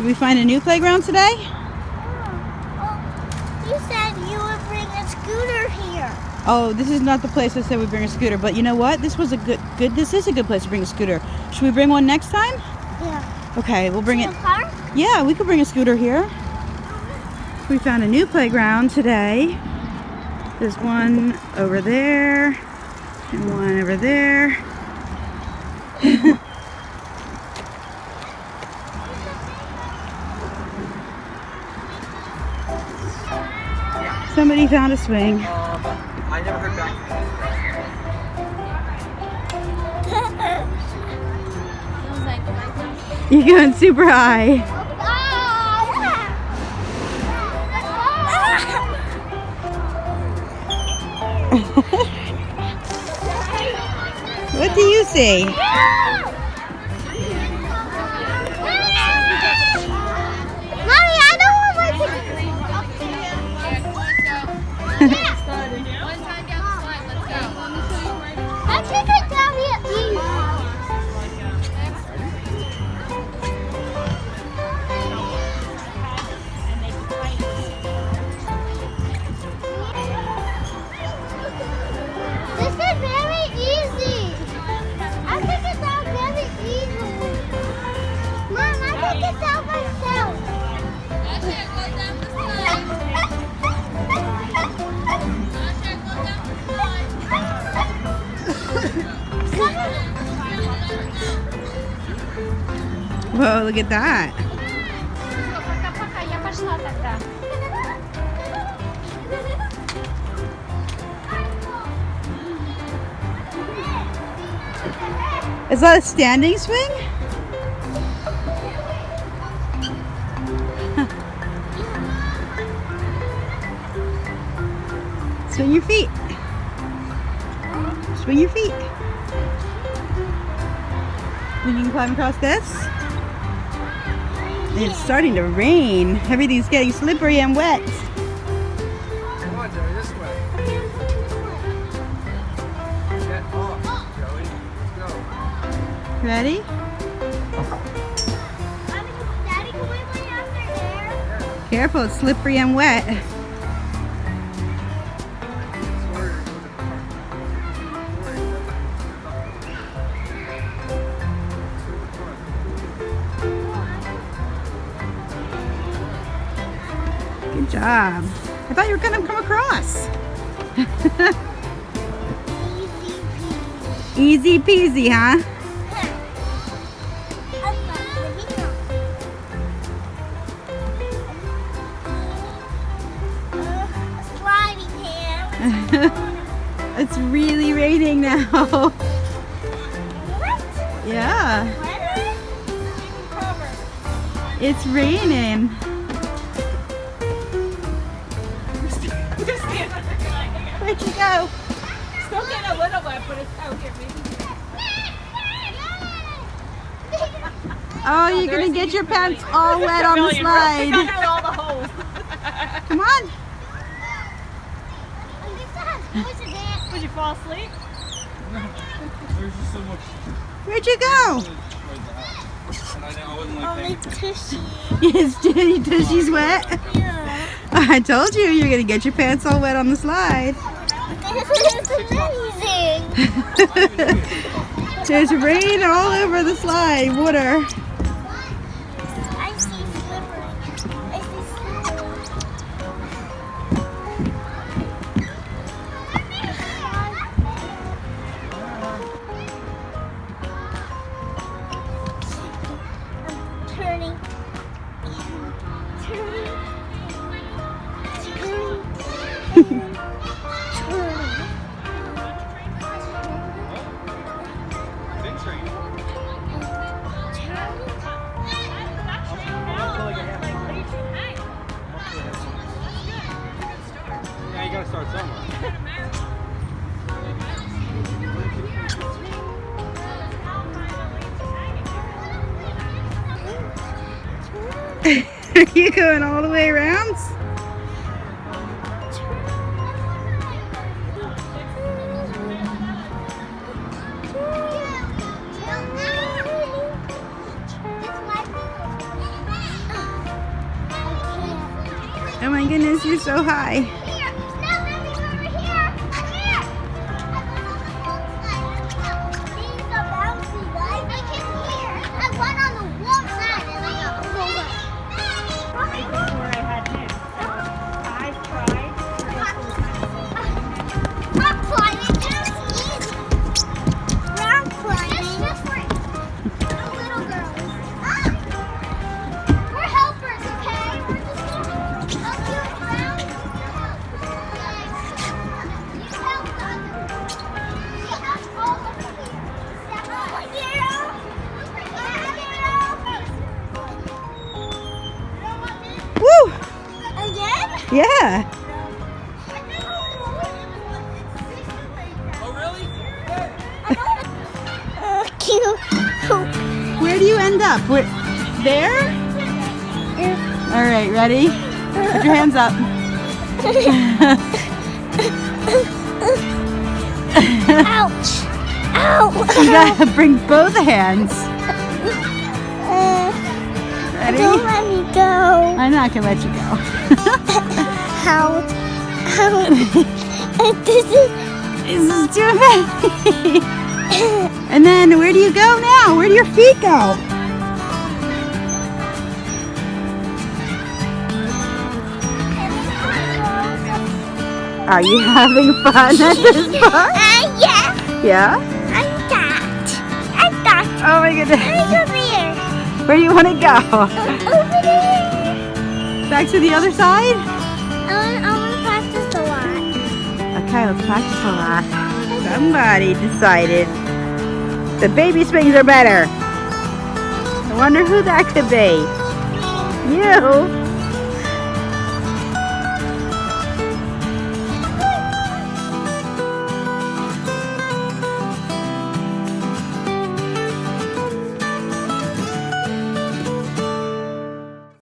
Did we find a new playground today? You said you would bring a scooter here. Oh, this is not the place I said we bring a scooter, but you know what? This was a good this is a good place to bring a scooter. Should we bring one next time? Yeah. Okay, we'll bring To it. the park? Yeah, we could bring a scooter here. We found a new playground today. There's one over there and one over there. Somebody found a swing. I never heard back from You're going super high. What do you see? Mommy, I don't want my I think it's down here. This is very easy. I think it's out very easily. Mom, I think it's out myself. Whoa, look at that. Я пошла тогда. Is that a standing swing? Swing your feet. Swing your feet. Then you can climb across this. It's starting to rain. Everything's getting slippery and wet. Come on, Joey, this way. Get off, Joey. Let's go. Ready? Daddy, can we play after there? Careful, it's slippery and wet. Good job. I thought you were gonna come across. Easy peasy, huh? Sliding hands. It's really raining now. What? Yeah, it's raining. Where'd you go? Still getting a little wet, but it's out here, maybe. Oh, you're gonna get your pants all wet on the slide. all the holes. Come on. Would you fall asleep? There's just so much. Where'd you go? And I wasn't Oh, like it's tushy. Yes, she's wet. Yeah. I told you you're gonna get your pants all wet on the slide. This is amazing. There's rain all over the slide, water. I see slippery. I see slippery. Turning. big train. Yeah, you gotta start somewhere. Are you going all the way around? goodness, you're so high. Here. No, baby, over here. Here. These are bouncy, right? I can hear. I went on the wrong side and I got pulled up. This is where I had him. So I tried. Rock climbing, that's easy. Rock climbing. That's just for little girls. We're helpers, okay? We're just gonna help you around. You help us. You help all of us here. Step over here. Woo! Again? Yeah. Oh, really? Cute. Where do you end up? Where, there? All right, ready? Put your hands up. Ouch. Ow. You gotta bring both hands. Ready? Don't let me go. I'm not gonna let you go. How? This is. This is too heavy. And then where do you go now? Where do your feet go? Are you having fun at this park? Yeah. Yeah? I thought. Oh my goodness. Over here. Where do you want to go? Over there. Back to the other side? I want to practice a lot. Okay, let's practice a lot. Somebody decided the baby swings are better. I wonder who that could be. You.